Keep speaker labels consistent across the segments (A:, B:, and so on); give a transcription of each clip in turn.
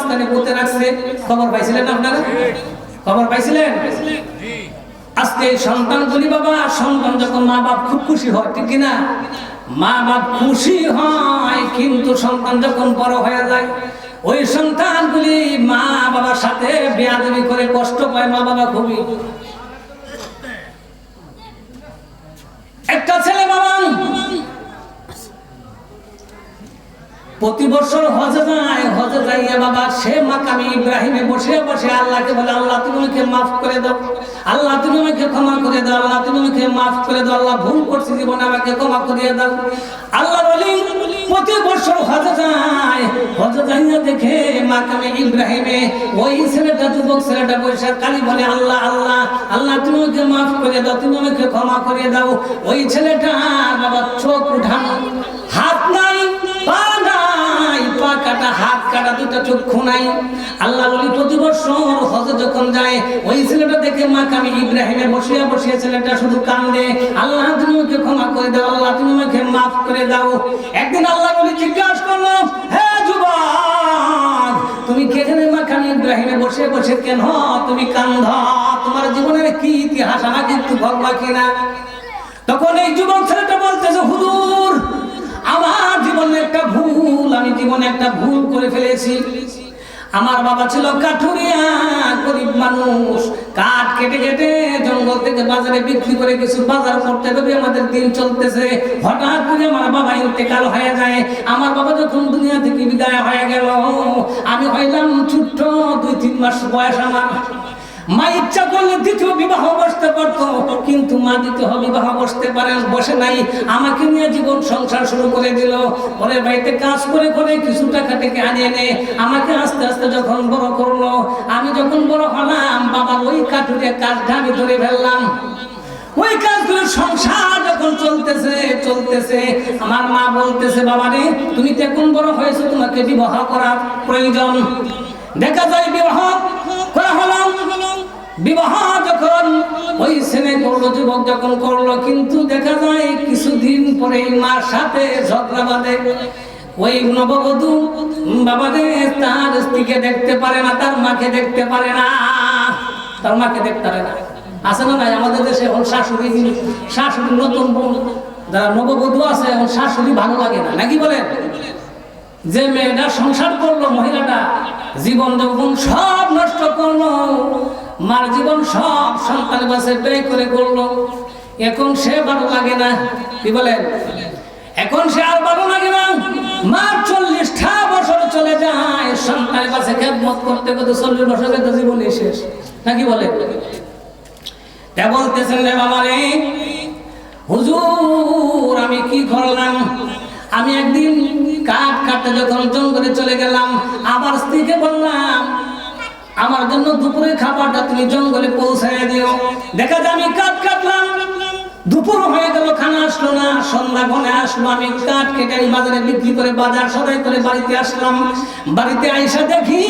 A: কবরস্থানে পুঁতে রাখছে। খবর পাইছিলেন আপনারা? খবর পাইছিলেন? আজকে এই সন্তানগুলি বাবা, সন্তান যখন মা বাপ খুব খুশি হয়, ঠিক কিনা? মা বাপ খুশি হয়, কিন্তু সন্তান যখন বড় হয়ে যায় ওই সন্তানগুলি মা বাবার সাথে বেয়াদবি করে কষ্ট পায় মা বাবা খুবই। একটা ছেলে বাবা প্রতি বছর হজে যায়, হজে যাইয়া বাবা সে মাকামে ইব্রাহিমে বসে বসে আল্লাহকে বলে, আল্লাহ তুমি আমাকে মাফ করে দাও, আল্লাহ তুমি আমাকে ক্ষমা করে দাও, আল্লাহ তুমি আমাকে মাফ করে দাও, আল্লাহ ভুল করছি জীবনে আমাকে ক্ষমা করিয়ে দাও। আল্লাহ বলেন প্রতি বছর হজে যায়, হজে যাইয়া দেখে মাকামে ইব্রাহিমে ওই ছেলেটা, যুবক ছেলেটা বসে কালি বলে, আল্লাহ আল্লাহ আল্লাহ তুমি আমাকে মাফ করে দাও, তুমি আমাকে ক্ষমা করিয়ে দাও। ওই ছেলেটা বাবা চোখ উঠানো, হাত নাই, পা নাই, পা কাটা, হাত কাটা, দুটা চক্ষু নাই। আল্লাহ বলি প্রতি বছর হজে যখন যায় ওই ছেলেটা দেখে মাকামে ইব্রাহিমে বসিয়া বসিয়া ছেলেটা শুধু কান্দে, আল্লাহ তুমি আমাকে ক্ষমা করে দাও, আল্লাহ তুমি আমাকে মাফ করে দাও। একদিন আল্লাহ বলি জিজ্ঞাসা করলো, হে যুবক তুমি কেখানে মাকামে ইব্রাহিমে বসে বসে কেন তুমি কান্দ? তোমার জীবনের কি ইতিহাস আমাকে একটু বলবা কিনা? তখন এই যুবক ছেলেটা বলতেছে, হুজুর আমার জীবনে একটা ভুল, আমি জীবনে একটা ভুল করে ফেলেছি। আমার বাবা ছিল কাঠুরিয়া, গরিব মানুষ, কাঠ কেটে কেটে জঙ্গল থেকে বাজারে বিক্রি করে কিছু বাজার করতে হবে, আমাদের দিন চলতেছে। হঠাৎ করে আমার বাবা ইন্তেকাল হয়ে যায়। আমার বাবা যখন দুনিয়া থেকে বিদায় হয়ে গেল, আমি হইলাম ছোট্ট, 2-3 মাস বয়স আমার। মা ইচ্ছা করলে দ্বিতীয় বিবাহ বসতে পারতো, কিন্তু মা দ্বিতীয় বিবাহ বসে নাই। আমাকে নিয়ে জীবন সংসার শুরু করে দিল। পরের বাড়িতে কাজ করে করে কিছু টাকা থেকে আনিয়ে এনে আমাকে আস্তে আস্তে যখন বড় করলো, আমি যখন বড় হলাম বাবার ওই কাঠুরে কাজটা আমি ধরে ফেললাম। ওই কাজগুলো সংসার যখন চলতেছে আমার মা বলতেছে, বাবা রে তুমি তো এখন বড় হয়েছো, তোমাকে বিবাহ করা প্রয়োজন। দেখা যায় বিবাহ করা হলো। বিবাহ যখন ওই ছেলে করলো, যুবক যখন করলো, কিন্তু দেখা যায় কিছুদিন পরে মার সাথে ঝগড়া বাঁধে। ওই নববধূ বাবাদের তার স্ত্রীকে দেখতে পারে না, তার মাকে দেখতে পারে না, তার মাকে দেখতে পারে না। আছে না নাই আমাদের দেশে এখন শাশুড়ি নতুন যারা নববধূ আছে এখন শাশুড়ি ভালো লাগে না, নাকি বলেন? যে মেয়েটা সংসার করলো, মহিলাটা জীবন যখন সব নষ্ট করলো, মার জীবন সব সন্তানের কাছে ব্যয় করে করলো, এখন সে ভালো লাগে না। কি বলেন? এখন সে আর ভালো লাগে না। মার 40টা বছর চলে যায় সন্তানের কাছে খেদমত করতে করতে, 40 বছরের তো জীবনই শেষ, নাকি বলেন? তা বলতেছেন রে বাবা রে, হুজুর আমি কি করলাম? আমি একদিন কাঠ কাটতে যখন জঙ্গলে চলে গেলাম, আবার স্ত্রীকে বললাম আমার জন্য দুপুরের খাবারটা তুমি জঙ্গলে পৌঁছায় দিও। দেখা যায় আমি কাঠ কাটলাম, দুপুর হয়ে গেল, খানা আসলো না, সন্ধ্যা ঘনে আসলো। আমি কাঠ কেটে বাজারে বিক্রি করে বাজার সদাই করে বাড়িতে আসলাম। বাড়িতে আইসা দেখি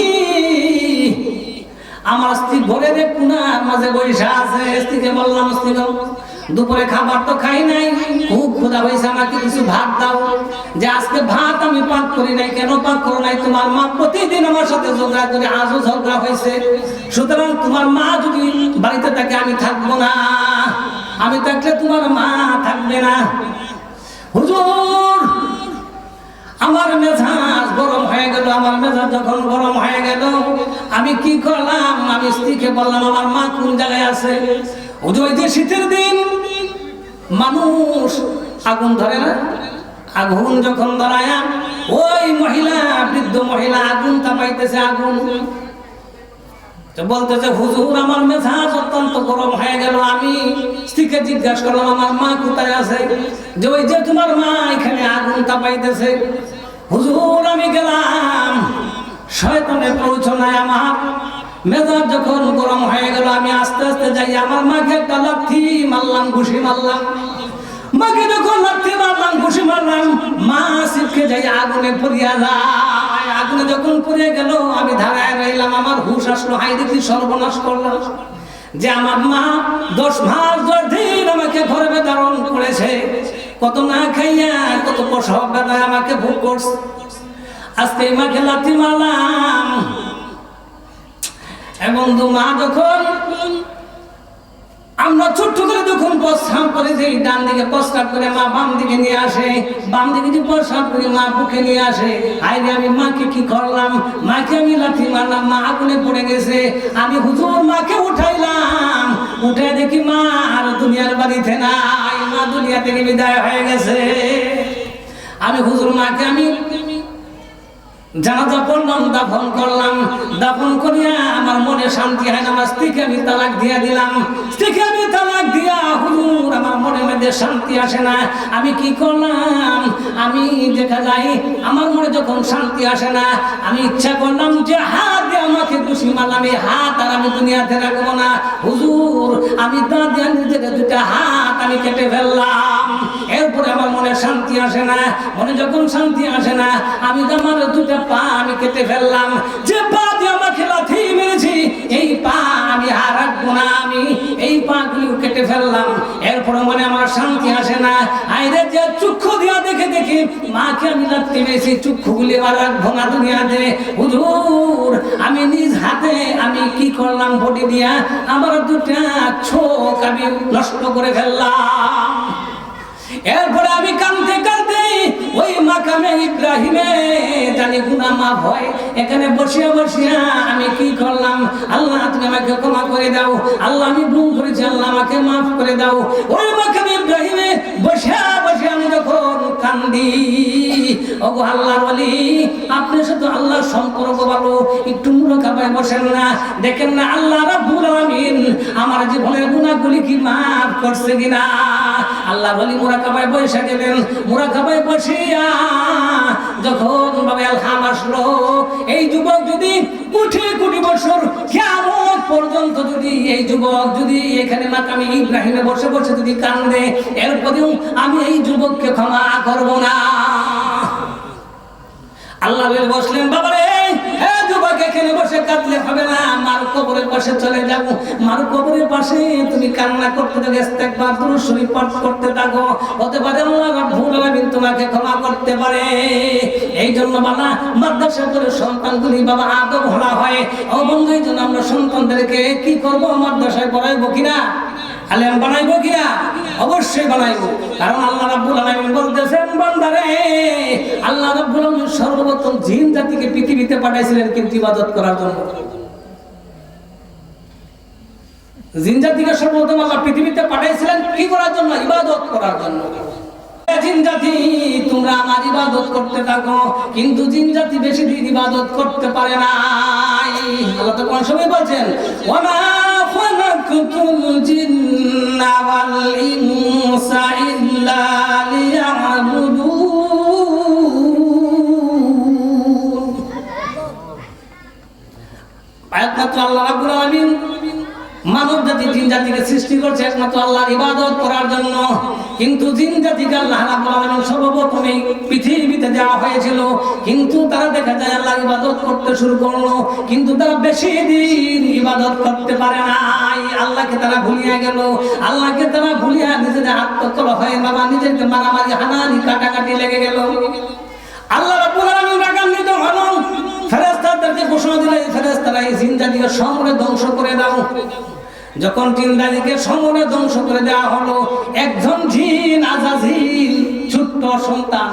A: আমার স্ত্রী ঘরের কোণার মাঝে বসে আছে। স্ত্রীকে বললাম, স্ত্রী দুপুরে খাবার তো খাই নাই, খুব ক্ষুধা হয়েছে, আমাকে কিছু ভাত দাও। যে আজকে ভাত আমি পাক করি নাই। কেন পাক করো নাই? তোমার মা প্রতিদিন আমার সাথে ঝগড়া করে, আজও ঝগড়া হয়েছে, সুতরাং তোমার মা যদি বাড়িতে থাকে আমি থাকবো না, আমি থাকলে তোমার মা থাকবে না। হুজুর আমার মেজাজ গরম হয়ে গেল। আমার মেজাজ যখন গরম হয়ে গেল, আমি কি করলাম? আমি স্ত্রীকে বললাম আমার মা কোন জায়গায় আছে? ওই যে শীতের দিন মানুষ আগুন ধরে না, আগুন যখন ধরায় ওই মহিলা, বৃদ্ধ মহিলা আগুন তাপাইতেছে। আগুন বলতেছে, হুজুর আমার মেজাজ অত্যন্ত গরম হয়ে গেল। আমি স্ত্রীকে জিজ্ঞাসা করলাম আমার মা কোথায় আছে? যে ওই যে তোমার মা এখানে আগুন তাপাইতেছে। হুজুর আমি গেলাম, শয়তানের প্ররোচনায় আমার মেজাজ যখন গরম হয়ে গেল, আমি আস্তে আস্তে যাই আমার মাকে একটা লাথি মারলাম, ঘুষি মারলাম। মাকে যখন লাথি মারলাম, ঘুষি মারলাম, মা শিখে যাই আগুনে পড়িয়া যায়। আগুনে যখন পড়ে গেল আমি ধারায় রইলাম। আমার হুশ আসলো, হাই দেখি সর্বনাশ করলাম। যে আমার মা 10 মাস 10 দিন আমাকে গর্ভে ধারণ করেছে, কত না খাইয়া কত প্রসব বেদনা আমাকে ভোগ করছে। আজকে মাকে লাথি মারলাম, বন্ধু মা যখন আমরা ছোট্ট করে যখন প্রস্রাব করে যাই, ডান দিকে প্রস্রাব করে মা বাম দিকে নিয়ে আসে, বাম দিকে যে প্রস্রাব করে মা বুকে নিয়ে আসে। আইরে আমি মাকে কি করলাম, মাকে আমি লাথি মারলাম, মা আগুনে পড়ে গেছে। আমি হুজুর মাকে উঠাইলাম, উঠে দেখি মা আর দুনিয়ার বাড়িতে নাই, মা দুনিয়া থেকে বিদায় হয়ে গেছে। আমি হুজুর মাকে আমি জানাজা পড়লাম, দাফন করলাম, দাফন করিয়া আমার মনে শান্তি হয় না। আমার স্ত্রীকে আমি তালাক দিয়া দিলাম, স্ত্রীকে আমি তালাক দিয়া হুজুর আমার মনের মধ্যে শান্তি আসে না। আমি কি করলাম, আমি দেখা যায় আমার মনে যখন শান্তি আসে না, আমি ইচ্ছা করলাম যে হাত দিয়ে আমাকে খুশি মারলাম, এই হাত আর আমি দুনিয়াতে রাখবো না। হুজুর আমি তা দিয়ে নিজের দুটা হাত আমি কেটে ফেললাম। এরপরে আমার মনে শান্তি আসে না, মনে যখন শান্তি আসে না, আমি আমার দুটা পা আমি কেটে ফেললাম। যে পা দিয়ে আমাকে লাথি মেরেছি এই পা আমি আর রাখবো না, আমি এই পা গুলি কেটে ফেললাম। এরপরে মনে আমার শান্তি আসে না। আইরে যে চক্ষু দিয়া দেখে দেখি মাকে আমি লাথি মেরেছি, চক্ষু গুলি আর রাখবো না দুনিয়াতে। হুজুর আমি নিজ হাতে আমি কি করলাম, বডি দিয়া আমার দুটা চোখ আমি নষ্ট করে ফেললাম। এরপরে আমি কাঁদতে কাঁদতে ওই মাকামে ইব্রাহিমে জানি গুনাহ মাফ হয়, এখানে বসিয়া বসিয়া আমি কি করলাম, আল্লাহ তুমি আমাকে ক্ষমা করে দাও, আল্লাহ আমি ভুল করেছি, আল্লাহ আমাকে মাফ করে দাও। ওই মাকামে ইব্রাহিমে বসিয়া বসিয়া আমি যখন কান্দি, ওগো আল্লাহর ওলি আপনার সাথে আল্লাহর সম্পর্ক ভালো, একটু মুরাকাবায় বসেন না, দেখেন না আল্লাহ রাব্বুল আলামিন আমার জীবনের গুনাহগুলি কি মাফ করছে কিনা। আল্লাহ বলি মুরাকাবায় বসে গেলেন, মুরাকাবায় বসিয়া যখন বাবা এলহাম আসলো, এই যুবক যদি কোটি বছর কিয়ামত পর্যন্ত যদি এই যুবক যদি এখানে মাকামে ইব্রাহিমে বসে বসে যদি কান্দে, এরপরেও আমি এই যুবককে ক্ষমা করব না। আল্লাহ বসলেন, বাবারে হে যুবক এখানে বসে কাঁদলে হবে না, মার কবরের পাশে চলে যাব, মার কবরের পাশে তুমি কান্না করতে থাকো, ইস্তেগফার দুরূদ শরীফ পাঠ করতে থাকো, হতে পারে আল্লাহ রাব্বুল আলামিন তোমাকে ক্ষমা করতে পারে। এই জন্য বাবা মাদ্রাসা করে সন্তানগুলি বাবা আদব হলা হয়। ও বন্ধু এই জন্য আমরা সন্তানদেরকে কি করব, মাদ্রাসায় পড়াইবো কিনা, আলেম বানাইবো কিনা? অবশ্যই বানাইবো। কারণ আল্লাহ রাব্বুল আলামিন বলতেছেন, বান্দারে আল্লাহ রাব্বুল আলামিন সর্বপ্রথম জিন জাতিকে পৃথিবীতে পাঠাইছিলেন কিন্তু ইবাদত করার জন্য। জিন জাতিকে সর্বপ্রথম আল্লাহ পৃথিবীতে পাঠাইছিলেন কি করার জন্য? ইবাদত করার জন্য। জিন জাতি তোমরা আমার ইবাদত করতে থাকো, কিন্তু জিন জাতি বেশি দিন ইবাদত করতে পারে না। আল্লাহ তো কোন সময় বলছেন, ওয়ামা খালাকতুল জিন্না ওয়াল ইনসা ইল্লা লিয়াবুদুন। একমাত্র আল্লাহ রাব্বুল আলামিন মানব জাতি জিন জাতিকে সৃষ্টি করছে একমাত্র আল্লাহর ইবাদত করার জন্য। কিন্তু জিন জাতিকে আল্লাহ রাব্বুল আলামিন সর্বপ্রথম এই পৃথিবীতে দেওয়া হয়েছিল, কিন্তু তারা দেখা যায় আল্লাহর ইবাদত করতে শুরু করলো, কিন্তু তারা বেশি দিন ইবাদত করতে পারে নাই। আল্লাহকে তারা ভুলিয়া গেল, আল্লাহকে তারা ভুলিয়া নিজেদের আত্মকলহ হয়ে বাবা নিজেকে মারামারি হানাহানি কাটাকাটি লেগে গেল। আল্লাহ রাব্বুল আলামিন রাগান্বিত হলো, ফেরেশতাদেরকে ঘোষণা দিলেন, ফেরেশতারা এই জিন জাতিকে সমূলে ধ্বংস করে দাও। যখন জিন জাতিকে সমূলে ধ্বংস করে দেওয়া হলো, একজন জিন আজাজিল ছোট্ট সন্তান,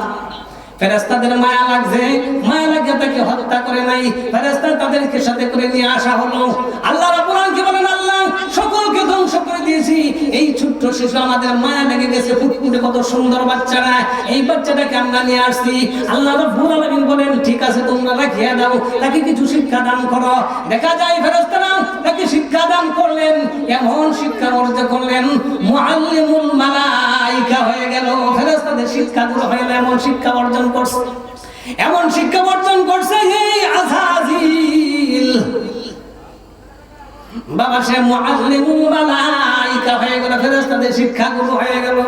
A: ফেরেশতাদের মায়া লাগছে, মায়া লাগে তাকে হত্যা করে নাই, ফেরেশতা তাদেরকে সাথে করে নিয়ে আসা হলো। আল্লাহ রাব্বুল আলামিন বলেন, আল্লাহ সকলকে ধ্বংস করে দিয়েছি, এই ছোট্ট শিশু আমাদের মায়া লেগে গেছে, ফুটফুটে কত সুন্দর বাচ্চারা, এই বাচ্চাটাকে আমরা নিয়ে আসছি। আল্লাহ রাব্বুল আলামিন বলেন, ঠিক আছে তোমরা রাখিয়া দাও, তাকে কিছু শিক্ষা দান করো। দেখা যায় ফেরেশতারা তাকে শিক্ষা দান করলেন, এমন শিক্ষা অর্জন করলেন মুআল্লিমুল মালায়েকা হয়ে গেল। ফেরেশতাদের শিক্ষাগুলো হয়ে গেল এমন শিক্ষা অর্জন করছে, এমন শিক্ষা অর্জন করছে এই আযাজিল বাবা, সে মুআল্লিমুল মালায়েকা হয়ে গেল, ফেরেশতাদের শিক্ষাগুলো হয়ে গেল।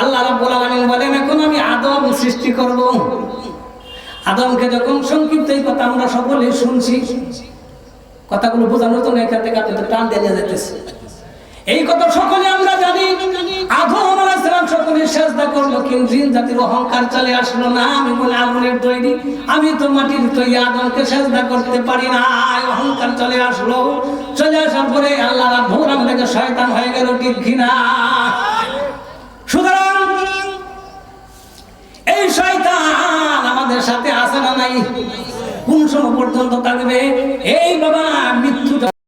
A: আল্লাহ রাব্বুল আলামিন বলেন, এখন আমি আদম সৃষ্টি করব। আদমকে যখন সংক্ষিপ্ত এই কথা আমরা সকলেই শুনছি, কথাগুলো বোঝানোর জন্য এখান থেকে আপনি টান দিয়ে যেতেছে, এই কথা সকলে আমরা জানি। আদম আলাইহিস সকলে সেজদা করলো, কিন্তু জিন জাতির অহংকার চলে আসলো না, আমি বলে আগুনের তৈরি, আমি তো মাটির তৈরি, আদমকে সেজদা করতে পারি না, অহংকার চলে আসলো। চলে আসার পরে আল্লাহ রাব্বুল আলামিন থেকে শয়তান হয়ে গেল, ঠিক কিনা? সুতরাং এই শয়তান আমাদের সাথে আছে না নাই? কোন সময় পর্যন্ত থাকবে? এই বাবা